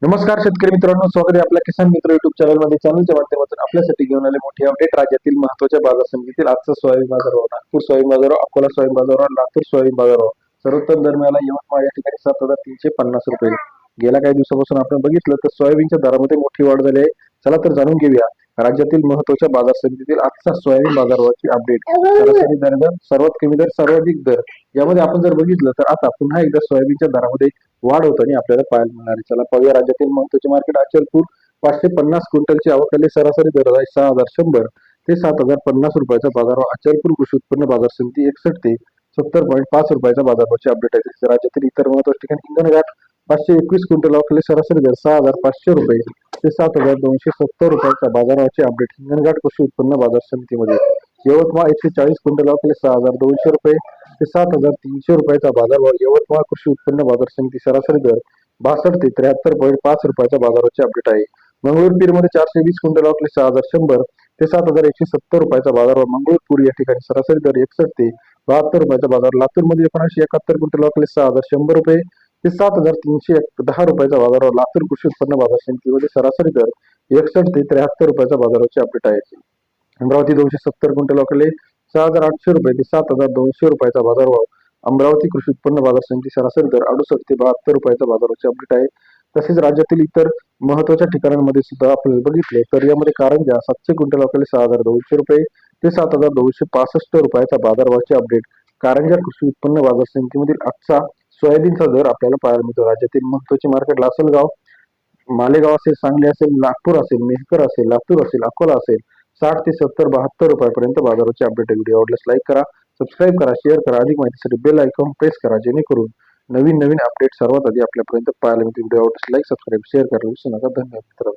नमस्कार शेतकरी मित्रांनो, स्वागत आहे आपल्या किसान मित्र युट्यूब चॅनलमध्ये. चॅनलच्या माध्यमातून आपल्यासाठी घेऊन आले मोठी अपडेट. राज्यातील महत्त्वाच्या बाजार समितीतील आजचा सोयाबीन बाजारभाव, नागपूर सोयाबीन बाजारभाव, अकोला सोयाबीन बाजारभाव, लातूर सोयाबीन बाजारभाव. सर्वोत्तम दर मिळाला यवतमाळ या ठिकाणी 7,350 रुपये. गेल्या काही दिवसापासून आपण बघितलं तर सोयाबीनच्या दरामध्ये मोठी वाढ झाली आहे. चला तर जाणून घेऊया राज्यातील महत्त्वाच्या बाजार समितीतील आजचा सोयाबीन बाजारभावाची अपडेट. सरासरी दर, सर्वात कमी दर, सर्वाधिक दर यामध्ये आपण जर बघितलं तर आता पुन्हा एकदा सोयाबीनच्या दरामध्ये वाढ होताना आपल्याला पाहायला मिळणार आहे. चला पाहूया राज्यातील महत्त्वाचे मार्केट. अचलपूर 550 क्विंटलची आवक, सरासरी दर आहे 6,100 ते 7,050 रुपयाचा बाजारभाव. अचलपूर कृषी उत्पन्न बाजार समिती 61 ते 70.5 रुपयाचा बाजारभावाची अपडेट आहे. राज्यातील इतर महत्त्वाच्या ठिकाणी हिंगणघाट 521 क्विंटल आवक, सरासरी दर 6,500 रुपये ते 7,270 रुपयाचा बाजारभावाची अपडेट हिंगणघाट कृषी उत्पन्न बाजार समितीमध्ये. यवतमाळ 140 क्विंटल आवक, 6,200 रुपये ते 7,300 रुपयाचा बाजारभाव. यवतमाळ कृषी उत्पन्न बाजार समिती सरासरी दर 62 ते 73.5 रुपयाचा बाजाराची अपडेट आहे. मंगळूरपीर मध्ये 420 क्विंटल आवक, 6,100 ते 7,170 रुपयाचा बाजारभाव. मंगळूरपूर या ठिकाणी सरासरी दर 61 ते 72 रुपयाचा बाजार. लातूरमध्ये 1971 क्विंटल आवक, 6,100 रुपये ते 7,310 रुपयाचा बाजारभाव. लातूर कृषी उत्पन्न बाजार समितीमध्ये सरासरी दर 61 ते 73 रुपयाचा बाजाराची अपडेट आहे. अमरावती 270 क्विंटल आवक, 6,800 रुपये ते 7,200 रुपयाचा बाजारभाव. अमरावती कृषी उत्पन्न बाजार समिती सरासरी दर 68 ते 72 रुपयाचा बाजाराची अपडेट आहे. तसेच राज्यातील इतर महत्त्वाच्या ठिकाणांमध्ये सुद्धा आपण बघितले तर यामध्ये कारंजा 700 क्विंटल आवक, 6,200 रुपये ते 7,265 रुपयाचा बाजारभावाची अपडेट. कारंजा कृषी उत्पन्न बाजार समितीमधील आजचा सोयाबीनचा दर आपल्याला पाहायला मिळतो. राज्यातील महत्त्वाचे मार्केट लासलगाव, मालेगाव असेल, सांगली असेल, नागपूर असेल, मेहकर असेल, लातूर असेल, अकोला असेल 60 ते 70, 72 रुपयापर्यंत बाजाराची अपडेट आहे. व्हिडिओ आवडल्यास लाईक करा, सबस्क्राईब करा, शेअर करा. अधिक माहितीसाठी बेल आयकॉन प्रेस करा, जेणेकरून नवीन नवीन अपडेट सर्वात आधी आपल्यापर्यंत पाहायला मिळतील. व्हिडिओ आवडल्यास लाईक, सबस्क्राईब, शेअर करायला विसरू नका. धन्यवाद मित्रांनो.